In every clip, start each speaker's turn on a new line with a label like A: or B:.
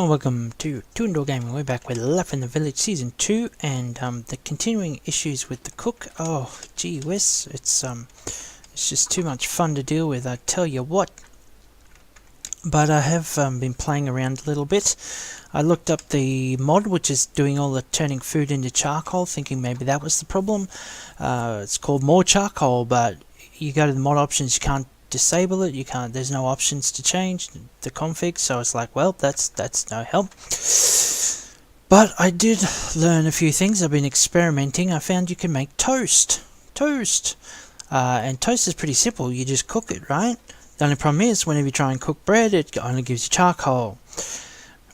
A: Hello and welcome to Two Indoor Gaming. We're back with Life in the Village Season 2 and the continuing issues with the cook. Oh, gee whiz, it's just too much fun to deal with, I tell you what. But I have been playing around a little bit. I looked up the mod which is doing all the turning food into charcoal, thinking maybe that was the problem. It's called More Charcoal, but you go to the mod options, you can't disable it, you can't, there's no options to change the config, so it's like, well, that's no help. But I did learn a few things. I've been experimenting. I found you can make toast, and toast is pretty simple. You just cook it, right? The only problem is whenever you try and cook bread, it only gives you charcoal.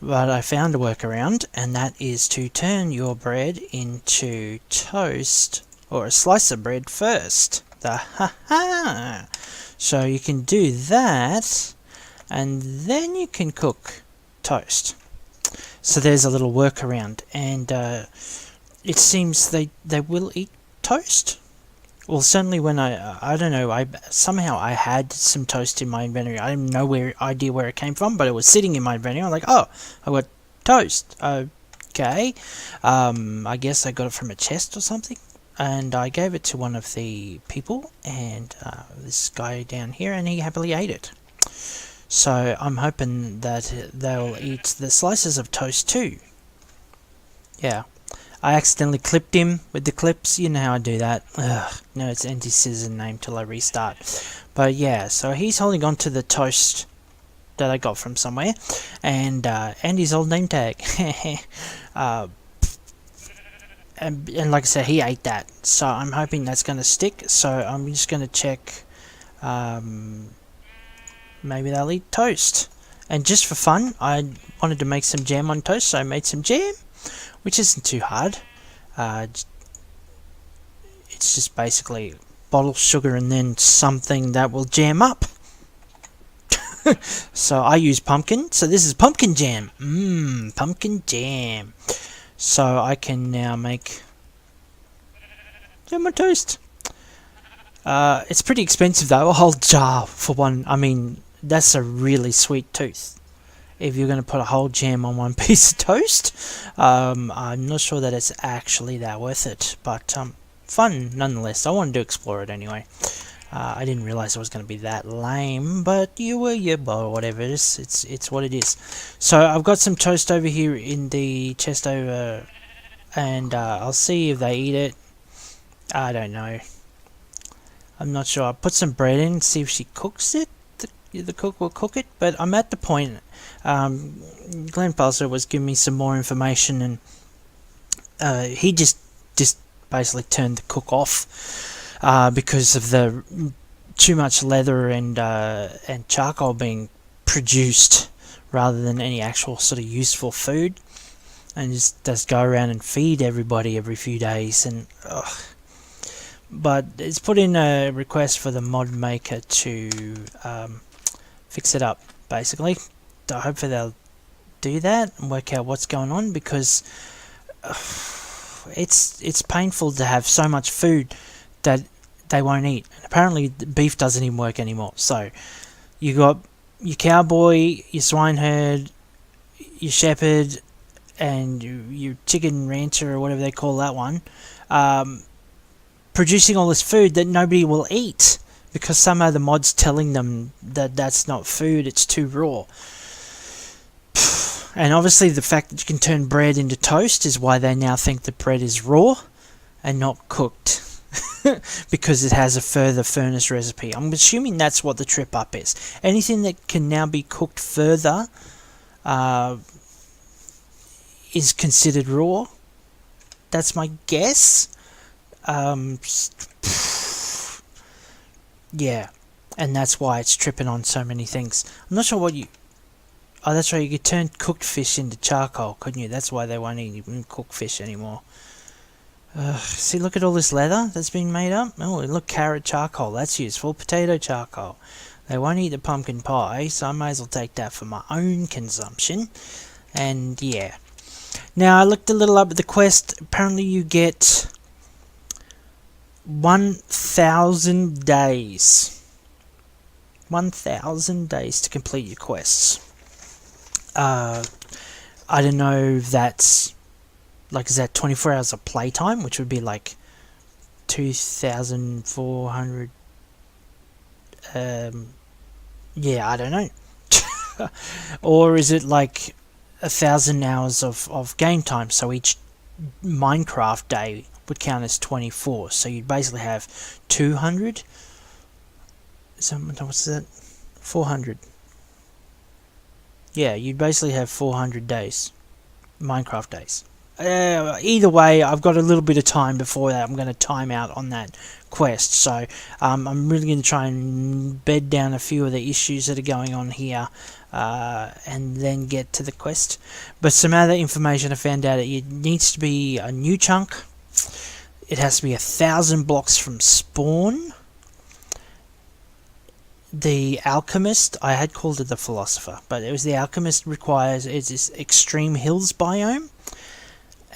A: But I found a workaround, and that is to turn your bread into toast, or a slice of bread first. So you can do that, and then you can cook toast. So there's a little workaround, and it seems they will eat toast. Well, certainly when I don't know, somehow I had some toast in my inventory. I have no idea where it came from, but it was sitting in my inventory. I'm like, oh, I got toast. Okay, I guess I got it from a chest or something. And I gave it to one of the people, and this guy down here, and he happily ate it. So I'm hoping that they'll eat the slices of toast too. Yeah, I accidentally clipped him with the clips. You know how I do that. Ugh, no, it's anti-scissor name till I restart. But yeah, so he's holding on to the toast that I got from somewhere, and his old name tag. And like I said, he ate that, so I'm hoping that's going to stick. So I'm just going to check, maybe they'll eat toast. And just for fun, I wanted to make some jam on toast, so I made some jam, which isn't too hard. It's just basically bottled sugar and then something that will jam up. So I use pumpkin, so this is pumpkin jam. Pumpkin jam. So I can now make jam on toast. It's pretty expensive though, a whole jar for one. I mean, that's a really sweet tooth. If you're going to put a whole jam on one piece of toast, I'm not sure that it's actually that worth it. But fun nonetheless. I wanted to explore it anyway. I didn't realise it was going to be that lame, but well, whatever it is, it's what it is. So I've got some toast over here in the chest over, and I'll see if they eat it. I don't know. I'm not sure. I'll put some bread in, see if she cooks it. The cook will cook it, but I'm at the point. Glenn Pulser was giving me some more information, and he just basically turned the cook off. Because of the too much leather and charcoal being produced rather than any actual sort of useful food, and just does go around and feed everybody every few days. And but it's put in a request for the mod maker to fix it up. Basically, so hopefully they'll do that and work out what's going on, because it's painful to have so much food that they won't eat. And apparently beef doesn't even work anymore. So you got your cowboy, your swineherd, your shepherd, and your chicken rancher, or whatever they call that one, producing all this food that nobody will eat because somehow the mod's telling them that that's not food, it's too raw. And obviously the fact that you can turn bread into toast is why they now think that bread is raw and not cooked. Because it has a further furnace recipe. I'm assuming that's what the trip up is. Anything that can now be cooked further is considered raw. That's my guess. Yeah, and that's why it's tripping on so many things. I'm not sure what you... Oh, that's right, you could turn cooked fish into charcoal, couldn't you? That's why they won't even cook fish anymore. See, look at all this leather that's been made up. Oh, look, carrot charcoal, that's useful. Potato charcoal. They won't eat the pumpkin pie, so I may as well take that for my own consumption. And yeah. Now, I looked a little up at the quest. Apparently you get 1,000 days. 1,000 days to complete your quests. I don't know if that's like, is that 24 hours of playtime, which would be like 2,400. Yeah, I don't know. Or is it like 1,000 hours of game time? So each Minecraft day would count as 24. So you'd basically have 200. So what's that? 400. Yeah, you'd basically have 400 days, Minecraft days. Either way, I've got a little bit of time before that. I'm going to time out on that quest, so I'm really going to try and bed down a few of the issues that are going on here, and then get to the quest. But some other information I found out, it needs to be a new chunk. It has to be 1,000 blocks from spawn. The Alchemist, I had called it the Philosopher, but it was the Alchemist, requires, it's this extreme hills biome.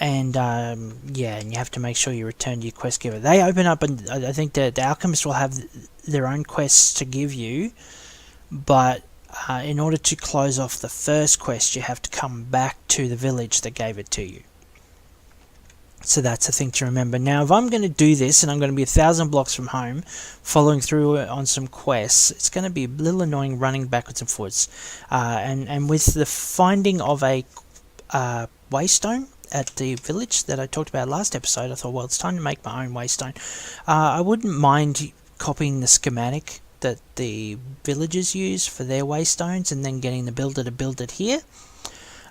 A: And yeah, and you have to make sure you return to your quest giver. They open up, and I think that the Alchemist will have their own quests to give you, but in order to close off the first quest, you have to come back to the village that gave it to you. So that's a thing to remember. Now, if I'm going to do this, and I'm going to be 1,000 blocks from home, following through on some quests, it's going to be a little annoying running backwards and forwards. And with the finding of a Waystone at the village that I talked about last episode, I thought, well, it's time to make my own Waystone. I wouldn't mind copying the schematic that the villagers use for their Waystones and then getting the builder to build it here.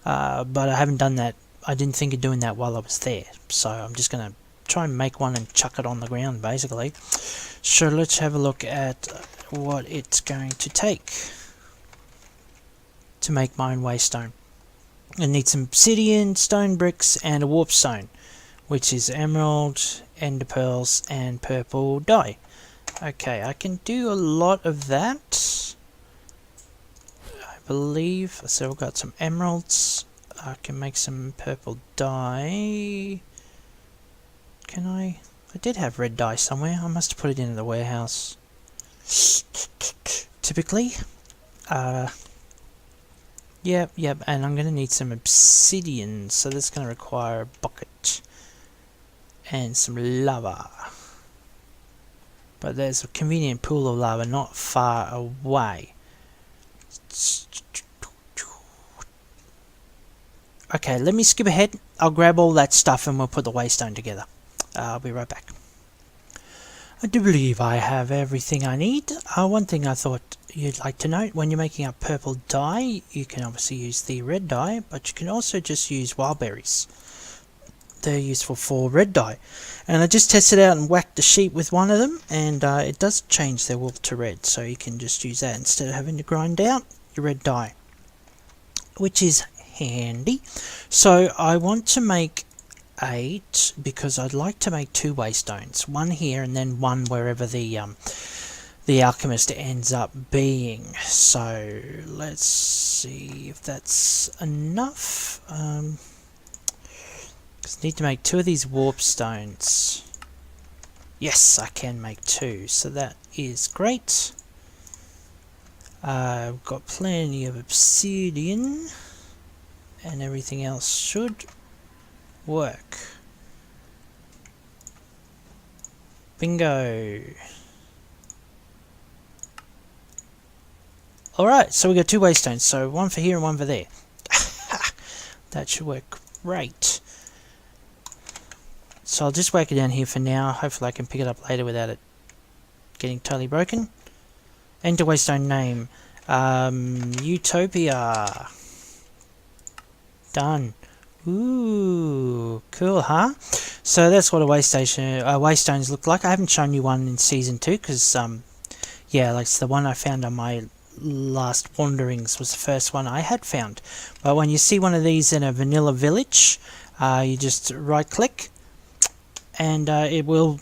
A: But I haven't done that. I didn't think of doing that while I was there. So I'm just going to try and make one and chuck it on the ground, basically. So let's have a look at what it's going to take to make my own Waystone. I need some obsidian, stone bricks, and a warp stone, which is emerald, ender pearls, and purple dye. Okay, I can do a lot of that, I believe. So I've got some emeralds. I can make some purple dye. Can I? I did have red dye somewhere. I must have put it into the warehouse. Typically. Yep, and I'm going to need some obsidian, so that's going to require a bucket and some lava. But there's a convenient pool of lava not far away. Okay, let me skip ahead. I'll grab all that stuff and we'll put the Waystone together. I'll be right back. I do believe I have everything I need. One thing I thought you'd like to note, when you're making a purple dye, you can obviously use the red dye, but you can also just use wild berries. They're useful for red dye. And I just tested out and whacked the sheep with one of them, and it does change their wool to red, so you can just use that instead of having to grind out your red dye, which is handy. So I want to make 8 because I'd like to make 2 Waystones, one here and then one wherever the Alchemist ends up being. So let's see if that's enough. Just need to make 2 of these warp stones. Yes, I can make 2, so that is great. I've got plenty of obsidian, and everything else should work. Bingo. Alright, so we got 2 Waystones, so one for here and one for there. That should work great. So I'll just whack it down here for now. Hopefully I can pick it up later without it getting totally broken. Enter Waystone name. Utopia. Done. Ooh, cool, huh? So that's what a Waystones look like. I haven't shown you one in Season 2 because, yeah, like it's the one I found on my last wanderings was the first one I had found. But when you see one of these in a vanilla village, you just right-click and it will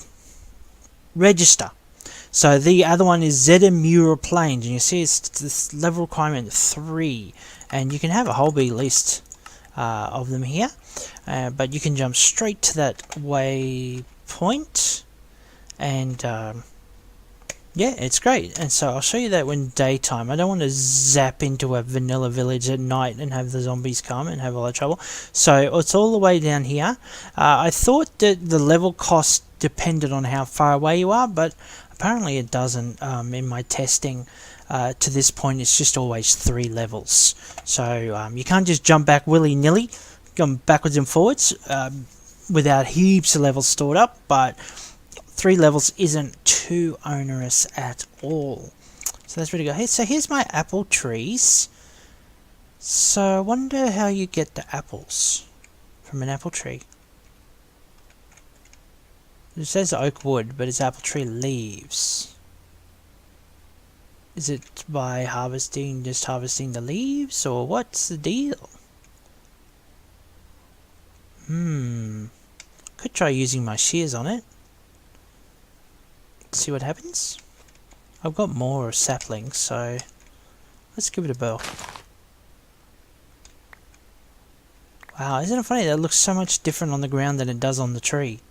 A: register. So the other one is Zedamura Plains, and you see it's this level requirement 3, and you can have a whole big list of them here, but you can jump straight to that waypoint and Yeah, it's great. And so I'll show you that when daytime. I don't want to zap into a vanilla village at night and have the zombies come and have all that trouble. So it's all the way down here. I thought that the level cost depended on how far away you are, but apparently it doesn't. In my testing to this point, it's just always 3 levels. So you can't just jump back willy-nilly, going backwards and forwards without heaps of levels stored up, but 3 levels isn't too onerous at all. So that's really good. Hey, so here's my apple trees. So I wonder how you get the apples from an apple tree. It says oak wood, but it's apple tree leaves. Is it by just harvesting the leaves, or what's the deal? Could try using my shears on it. See what happens. I've got more saplings, so let's give it a go. Wow, isn't it funny? That looks so much different on the ground than it does on the tree.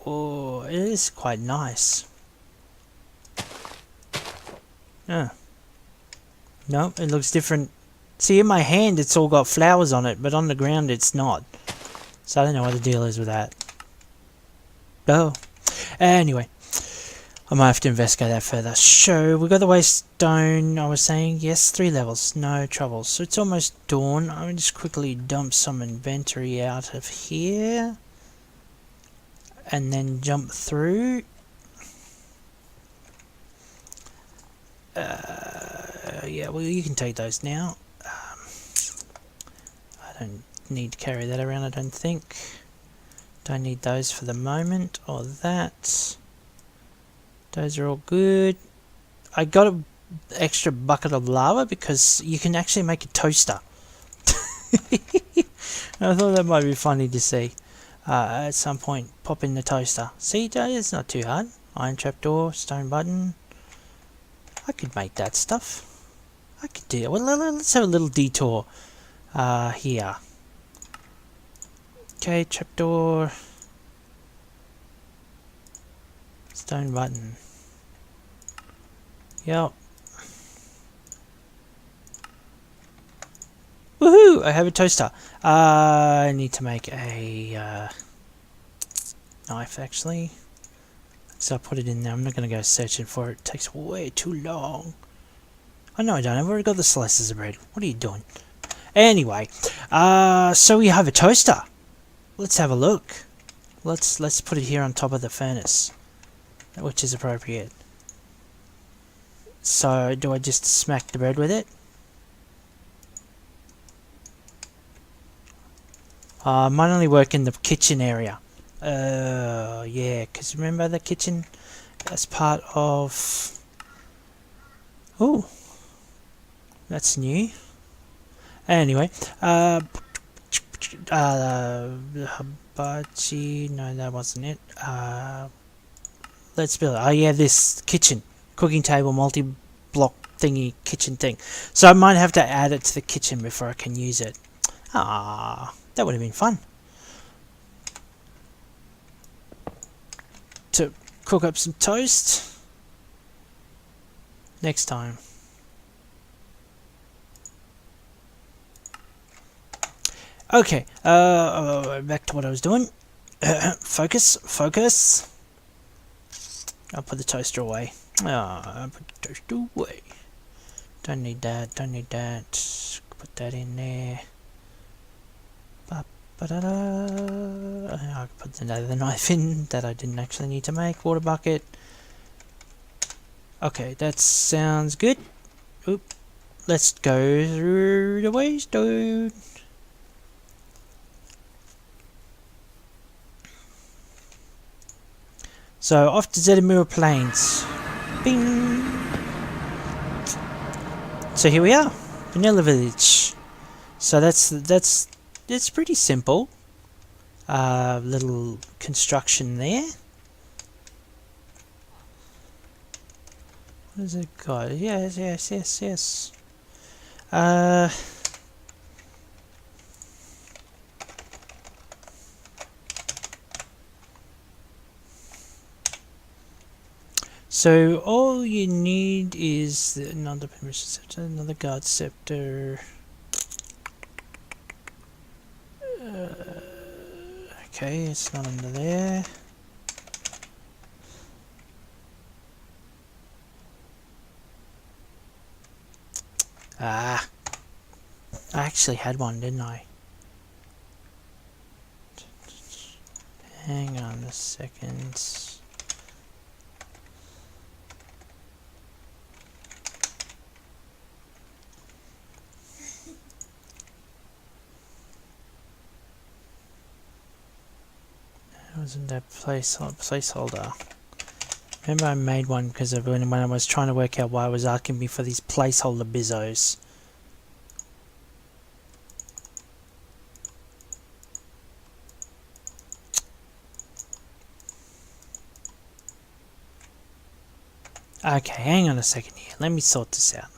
A: Oh, it is quite nice. No, it looks different. See, in my hand it's all got flowers on it, but on the ground it's not. So I don't know what the deal is with that. Oh. Anyway, I might have to investigate that further. So, we got the Waystone, I was saying. Yes, 3 levels, no trouble. So, it's almost dawn. I'll just quickly dump some inventory out of here. And then jump through. Yeah, well, you can take those now. I don't need to carry that around, I don't think. Don't need those for the moment, or that. Those are all good. I got an extra bucket of lava because you can actually make a toaster. I thought that might be funny to see. At some point, pop in the toaster. See, it's not too hard. Iron trapdoor, stone button. I could make that stuff. I could do it. Well, let's have a little detour here. Okay, trapdoor. Stone button. Yep. Woohoo! I have a toaster. I need to make a knife, actually. So I'll put it in there. I'm not going to go searching for it. It takes way too long. Oh, no, I don't. I've already got the slices of bread. What are you doing? Anyway, so we have a toaster. Let's have a look. Let's put it here on top of the furnace, which is appropriate. So, do I just smack the bread with it? Might only work in the kitchen area. Yeah, because remember the kitchen? That's part of... Oh, that's new. Anyway, hibachi, no, that wasn't it. Let's build it. Oh yeah, this kitchen, cooking table, multi-block thingy, kitchen thing. So I might have to add it to the kitchen before I can use it. Ah, that would have been fun. To cook up some toast next time. Okay, back to what I was doing. Focus. I'll put the toaster away. I'll put the toaster away. Don't need that. Put that in there. I can put another knife in that I didn't actually need to make. Water bucket. Okay, that sounds good. Oop. Let's go through the Waystone. So off to Zeddemura Plains. Bing! So here we are, Vanilla Village. So it's pretty simple. Little construction there. What has it got? Yes. So all you need is another permission scepter, another guard scepter. Okay, it's not under there. Ah, I actually had one, didn't I? Hang on a second. Wasn't that placeholder? Remember I made one because of when I was trying to work out why it was asking me for these placeholder bizzos. Okay, hang on a second here. Let me sort this out.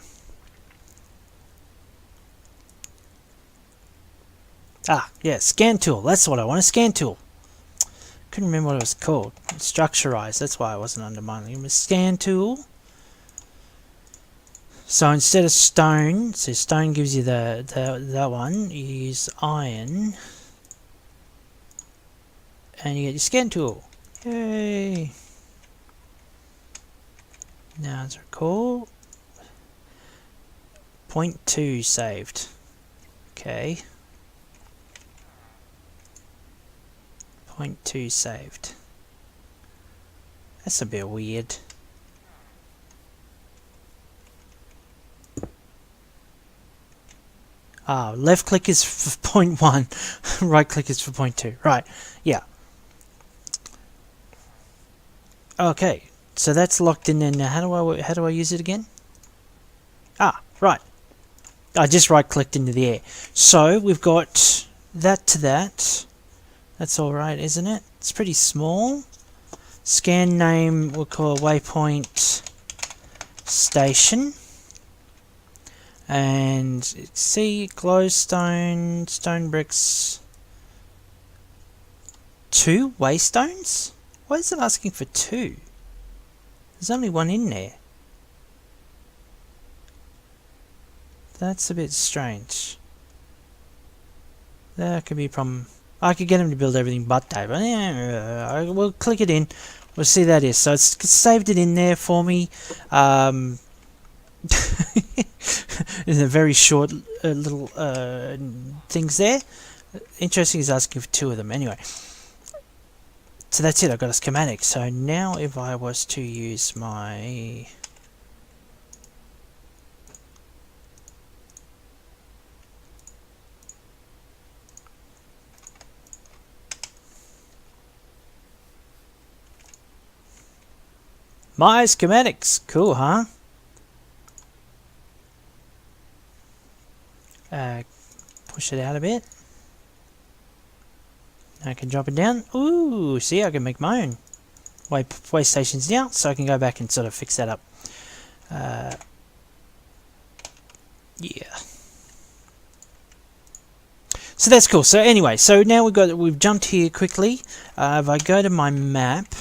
A: Ah, yeah, scan tool. That's what I want, a scan tool. Couldn't remember what it was called. Structurized, that's why I wasn't under mine. It was scan tool. So instead of stone, so stone gives you that one, you use iron. And you get your scan tool. Yay! Now it's recall. 0.2 saved. Okay. 0.2 saved. That's a bit weird. Ah, left click is for 0.1, right click is for 0.2. Right, yeah. Okay, so that's locked in there now. How do I use it again? Ah, right. I just right clicked into the air. So we've got that to that. That's alright, isn't it? It's pretty small. Scan name we'll call waypoint station. And see glowstone, stone bricks. 2 waystones? Why is it asking for 2? There's only one in there. That's a bit strange. That could be a problem. I could get him to build everything but that, but yeah, we'll click it in. We'll see that is. So it's saved it in there for me. In a very short little things there. Interesting is asking for 2 of them. Anyway. So that's it, I've got a schematic. So now if I was to use my... My schematics, cool, huh? Push it out a bit. I can drop it down. Ooh, see, I can make my own way stations now, so I can go back and sort of fix that up. Yeah. So that's cool. So anyway, so now we've jumped here quickly. If I go to my map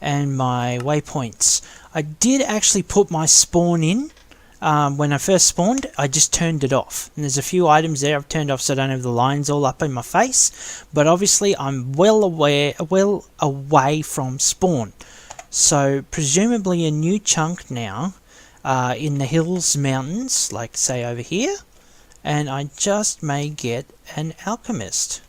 A: and my waypoints, I did actually put my spawn in. When I first spawned, I just turned it off. And there's a few items there I've turned off so I don't have the lines all up in my face. But obviously I'm well away from spawn. So presumably a new chunk now in the hills, mountains, like say over here. And I just may get an Alchemist.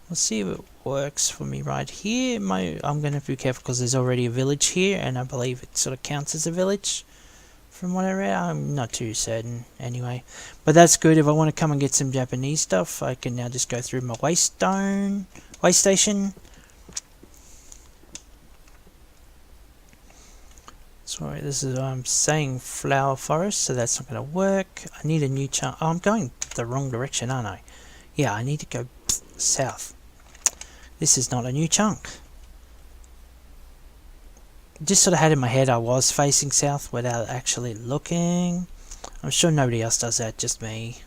A: Let's see if it works for me right here. I'm going to have to be careful because there's already a village here. And I believe it sort of counts as a village. From what I read, I'm not too certain anyway. But that's good. If I want to come and get some Japanese stuff, I can now just go through my Waystation. Sorry, this is I'm saying flower forest, so that's not going to work. I need a new chunk. Oh, I'm going the wrong direction, aren't I? Yeah, I need to go south. This is not a new chunk. Just sort of had in my head I was facing south without actually looking. I'm sure nobody else does that, just me.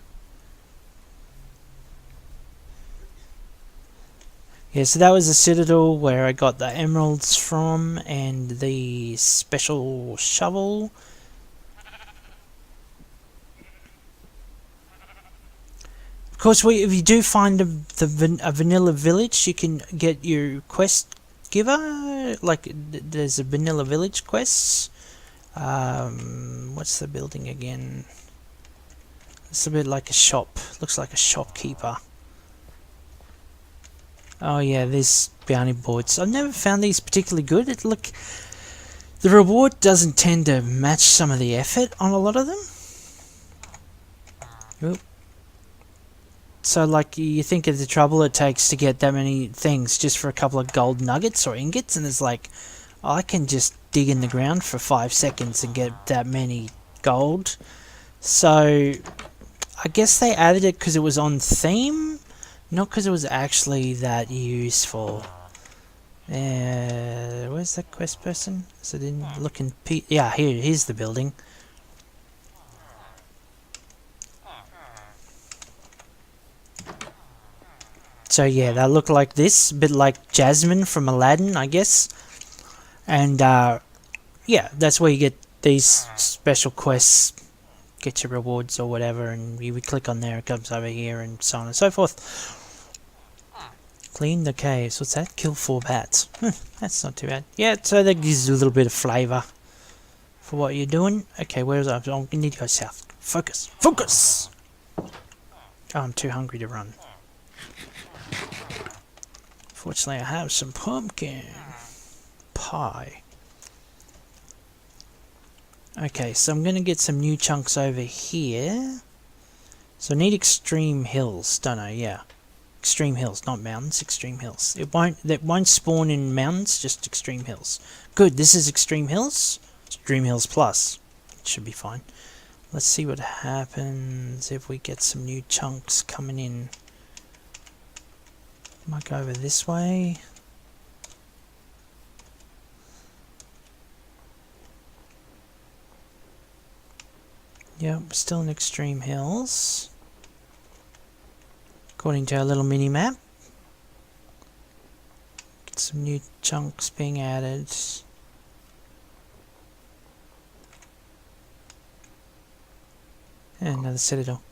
A: Yeah, so that was the citadel where I got the emeralds from and the special shovel. Of course, if you do find a vanilla village, you can get your quest giver. Like, there's a vanilla village quests. What's the building again? It's a bit like a shop. Looks like a shopkeeper. Oh yeah, there's bounty boards. I've never found these particularly good. The reward doesn't tend to match some of the effort on a lot of them. Oop. So, like, you think of the trouble it takes to get that many things just for a couple of gold nuggets or ingots, and it's like, I can just dig in the ground for 5 seconds and get that many gold. So, I guess they added it because it was on theme, not because it was actually that useful. Where's that quest person? Is it in looking? Yeah, here's the building. So yeah, they look like this, a bit like Jasmine from Aladdin, I guess. And yeah, that's where you get these special quests, get your rewards or whatever, and we click on there, it comes over here, and so on and so forth. Clean the caves. What's that? Kill 4 bats. That's not too bad. Yeah, so that gives you a little bit of flavour for what you're doing. Okay, where's I need to go south. Focus. Focus! Oh, I'm too hungry to run. Fortunately, I have some pumpkin pie. Okay, so I'm going to get some new chunks over here. So I need extreme hills, don't I? Yeah. Extreme hills, not mountains, extreme hills. It won't spawn in mountains, just extreme hills. Good, this is extreme hills. Extreme hills plus. It should be fine. Let's see what happens if we get some new chunks coming in. Might go over this way. Yep, still in extreme hills. According to our little mini map. Get some new chunks being added. And another citadel.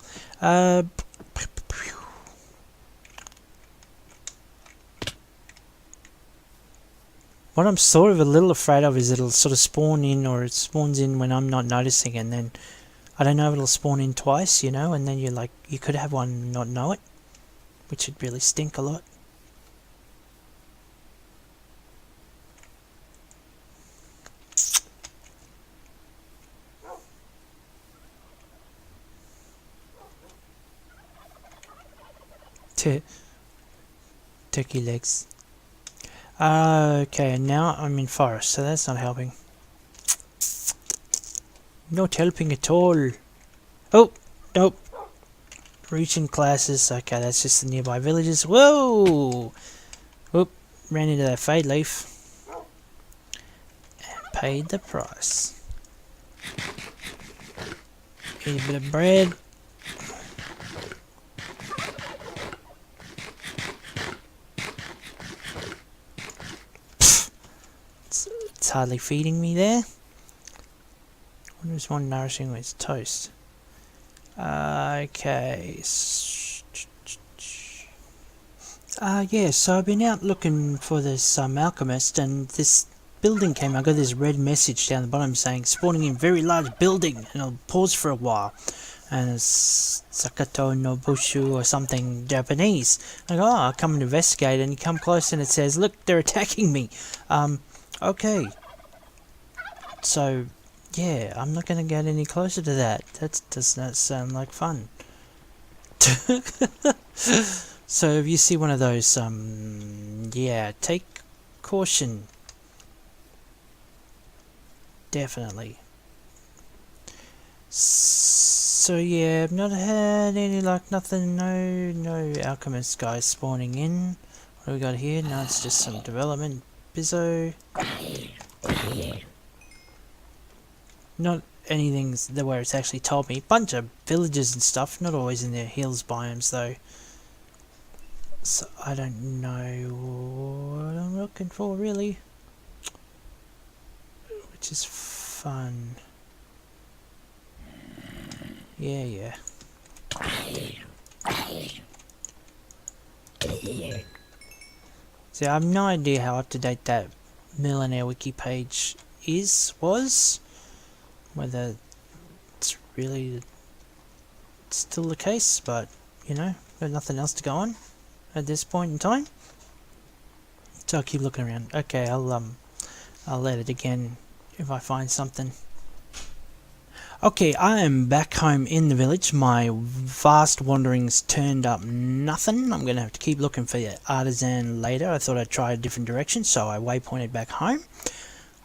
A: What I'm sort of a little afraid of is it'll sort of spawn in, or it spawns in when I'm not noticing, and then I don't know if it'll spawn in twice, you know, and then you're like, you could have one and not know it, which would really stink a lot. Turkey legs. Okay, now I'm in forest, so that's not helping. Not helping at all. Oh, nope. Reaching classes. Okay, that's just the nearby villages. Whoa! Whoop, ran into that fade leaf. And paid the price. Eat a bit of bread. It's hardly feeding me there. What is one nourishing with toast? Okay. Yeah, so I've been out looking for this Alchemist, and this building came. I got this red message down the bottom saying spawning in very large building, and I'll pause for a while. And it's Sakato no Bushu or something Japanese. I go, oh, I'll come and investigate, and you come close and it says, look, they're attacking me. Okay. So, yeah, I'm not going to get any closer to that. That does not sound like fun. So if you see one of those, yeah, take caution. Definitely. So yeah, I've not had any luck, nothing, no alchemist guys spawning in. What do we got here? No, it's just some development bizzo. Not anything where it's actually told me. Bunch of villages and stuff, not always in their hills biomes though. So I don't know what I'm looking for really, which is fun. Yeah. So I have no idea how up to date that Millionaire Wiki page was, whether it's really still the case, but you know, got nothing else to go on at this point in time. So I'll keep looking around. Okay, I'll edit again if I find something. Okay, I am back home in the village. My vast wanderings turned up nothing. I'm going to have to keep looking for the artisan later. I thought I'd try a different direction, so I waypointed back home.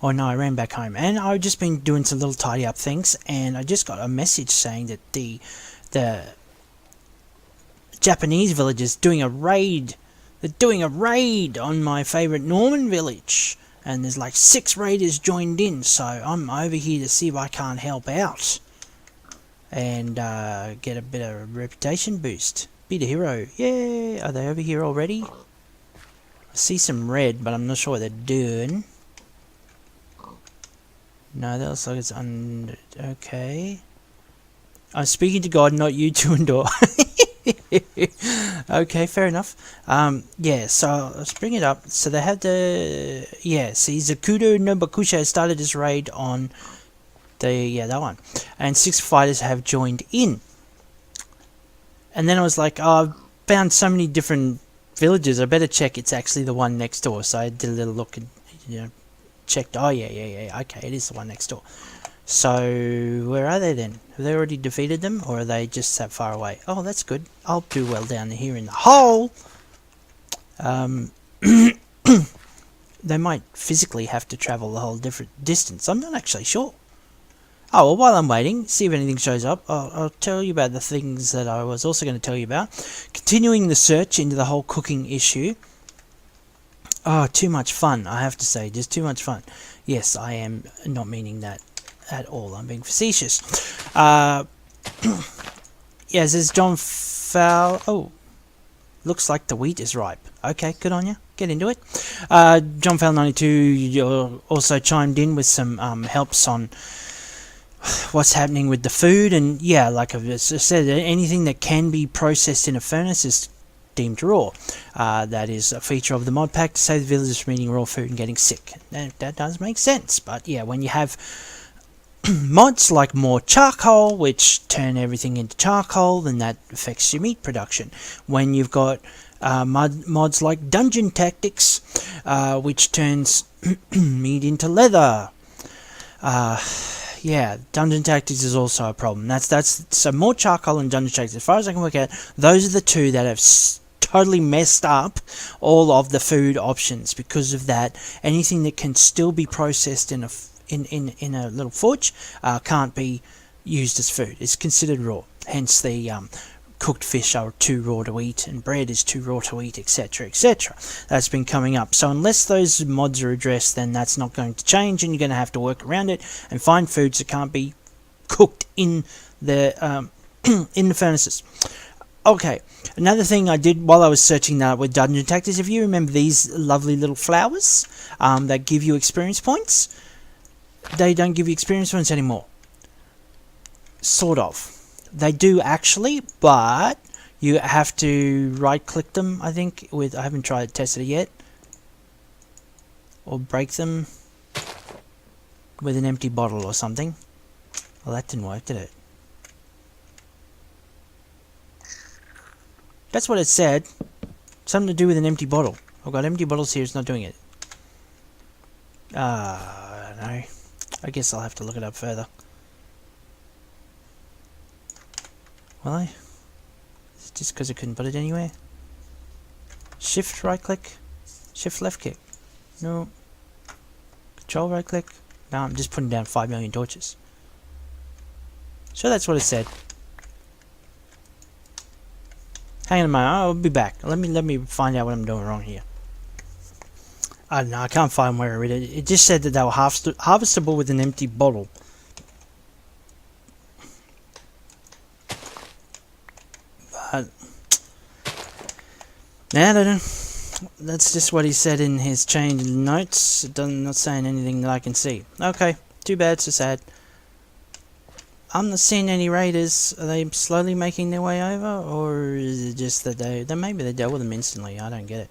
A: Oh no, I ran back home. And I've just been doing some little tidy up things, and I just got a message saying that the Japanese village is doing a raid. They're doing a raid on my favourite Norman village. And there's like 6 raiders joined in, so I'm over here to see if I can't help out and get a bit of a reputation boost. Be the hero. Yay! Are they over here already? I see some red, but I'm not sure what they're doing. No, that looks like it's okay. I'm speaking to God, not you to endure. Okay, fair enough. Yeah, so let's bring it up. So they have the see, Zakudo Nobakusha has started this raid on the that one, and 6 fighters have joined in. And then I was like, oh, I've found so many different villages. I better check it's actually the one next door. So I did a little look and checked. Oh yeah. Okay, it is the one next door. So, where are they then? Have they already defeated them, or are they just that far away? Oh, that's good. I'll do well down here in the hole! They might physically have to travel the whole different distance. I'm not actually sure. Oh, well, while I'm waiting, see if anything shows up, I'll tell you about the things that I was also going to tell you about. Continuing the search into the whole cooking issue. Oh, too much fun, I have to say. Just too much fun. Yes, I am not meaning that at all. I'm being facetious. Yeah, this is John Fowl. Oh, looks like the wheat is ripe. Okay, good on you. Get into it. John Fowl 92 also chimed in with some helps on what's happening with the food, and yeah, like I've said, anything that can be processed in a furnace is deemed raw. That is a feature of the mod pack to save the villagers from eating raw food and getting sick. That does make sense, but yeah, when you have mods like more charcoal, which turn everything into charcoal, then that affects your meat production. When you've got mods like Dungeon Tactics, which turns meat into leather. Yeah, Dungeon Tactics is also a problem. That's so more charcoal and Dungeon Tactics. As far as I can work out, those are the two that have totally messed up all of the food options. Because of that, anything that can still be processed in a little forge can't be used as food. It's considered raw. Hence the cooked fish are too raw to eat, and bread is too raw to eat, etc, etc. That's been coming up. So unless those mods are addressed, then that's not going to change, and you're going to have to work around it and find foods that can't be cooked in the in the furnaces. Okay, another thing I did while I was searching that with Dungeon Tactics, if you remember these lovely little flowers that give you experience points, they don't give you experience points anymore. Sort of. They do actually, but you have to right click them, I think, I haven't tested it yet. Or break them with an empty bottle or something. Well, that didn't work, did it? That's what it said. Something to do with an empty bottle. I've got empty bottles here, it's not doing it. No. I guess I'll have to look it up further. Will I? Is it just because I couldn't put it anywhere? Shift right click? Shift left click? No. Control right click? No, I'm just putting down 5 million torches. So that's what it said. Hang on a moment, I'll be back. Let me find out what I'm doing wrong here. I don't know, I can't find where I read it. It just said that they were harvestable with an empty bottle. But I don't know. That's just what he said in his change notes. It doesn't, not saying anything that I can see. Okay, too bad, so sad. I'm not seeing any raiders. Are they slowly making their way over, or is it just that they maybe they dealt with them instantly? I don't get it.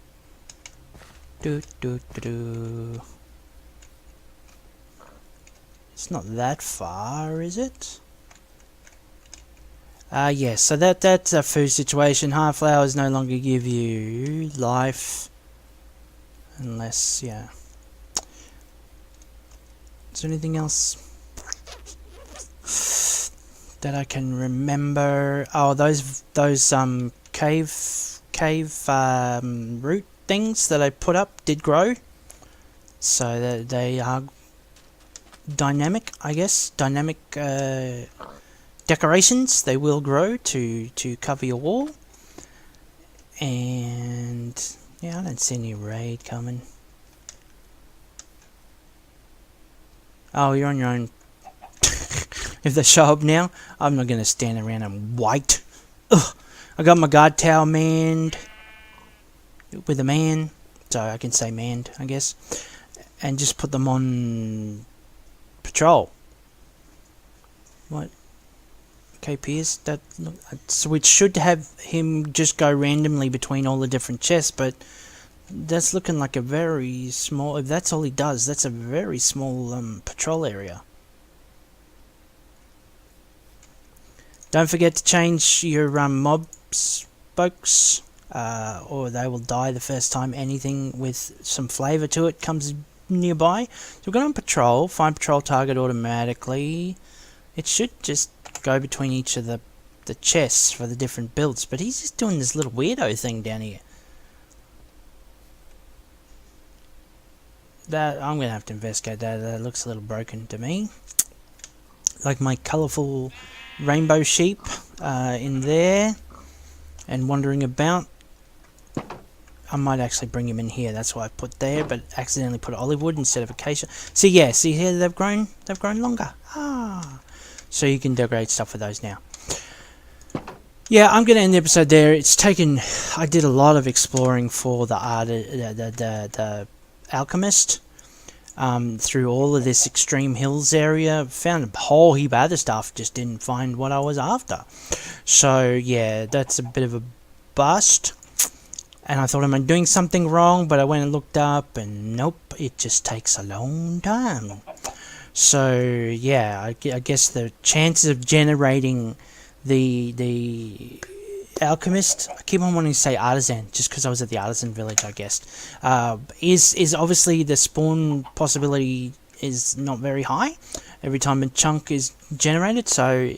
A: It's not that far, is it? Yeah, so that's a food situation. Hard flowers no longer give you life. Unless, yeah. Is there anything else that I can remember? Oh, those cave root things that I put up did grow. So that they are dynamic, I guess. Dynamic decorations. They will grow to cover your wall. And yeah, I don't see any raid coming. Oh, you're on your own. If they show up now, I'm not going to stand around and wait. Ugh. I got my guard tower manned with a man, so I can say manned, I guess, and just put them on patrol. What? KPs? That so it should have him just go randomly between all the different chests, but that's looking like a very small. If that's all he does, that's a very small patrol area. Don't forget to change your mob spokes, or they will die the first time anything with some flavour to it comes nearby. So we're going on patrol, find patrol target automatically. It should just go between each of the chests for the different builds, but he's just doing this little weirdo thing down here. That I'm going to have to investigate that. That looks a little broken to me. Like my colourful rainbow sheep in there and wandering about. I might actually bring him in here. That's what I put there, but accidentally put olive wood instead of acacia. See, yeah, see here they've grown longer. Ah, so you can decorate stuff with those now. Yeah, I'm gonna end the episode there. It's taken. I did a lot of exploring for the Alchemist. Through all of this extreme hills area, found a whole heap of other stuff, just didn't find what I was after. So yeah, that's a bit of a bust, and I thought, am I doing something wrong? But I went and looked up, and nope, it just takes a long time. So yeah, I guess the chances of generating the Alchemist, I keep on wanting to say artisan just because I was at the artisan village, I guess, is obviously the spawn possibility is not very high every time a chunk is generated, so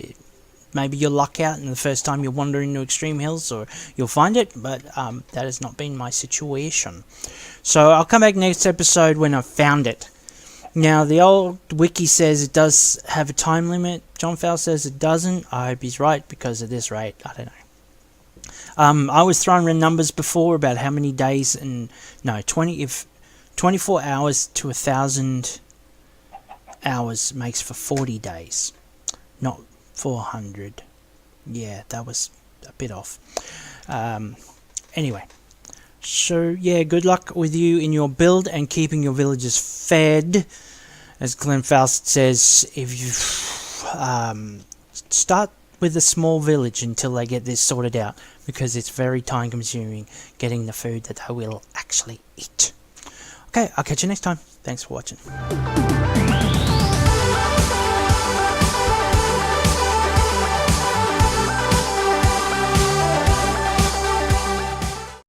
A: maybe you'll luck out and the first time you wander into extreme hills or you'll find it, but that has not been my situation. So I'll come back next episode when I've found it. Now the old wiki says it does have a time limit. John Fowl says it doesn't. I hope he's right, because at this rate, I don't know. I was throwing around numbers before about how many days, and no, if 24 hours to 1,000 hours makes for 40 days, not 400. Yeah, that was a bit off. Anyway, so yeah, good luck with you in your build and keeping your villagers fed. As Glenn Faust says, if you start with a small village until they get this sorted out, because it's very time consuming getting the food that they will actually eat. Okay, I'll catch you next time. Thanks for watching.